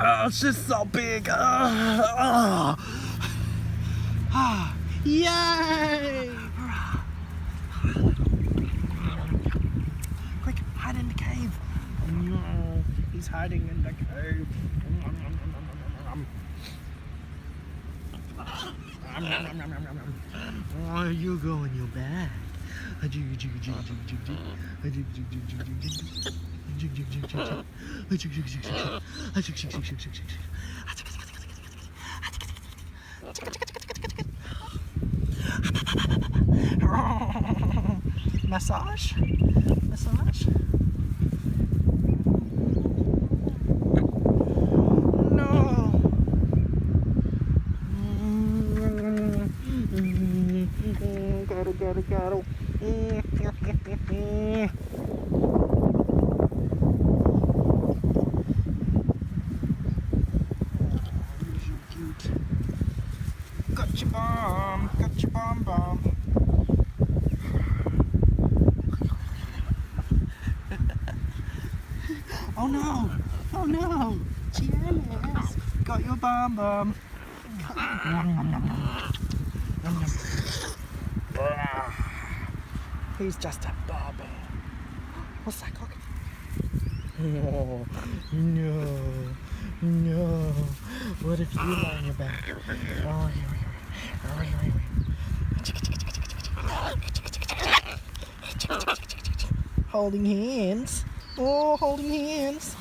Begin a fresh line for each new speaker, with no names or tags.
Oh, she's so big. Yay! Quick, hide in the cave. No, he's hiding in the cave. Oh, you go in your bag. Massage? Massage? No. Got it. Got your bomb. Oh no, Janice, got your bomb. He's just a bubble. What's that, Cock? Oh, no. What if you lie on your back? Oh, here. Holding hands. Oh, holding hands.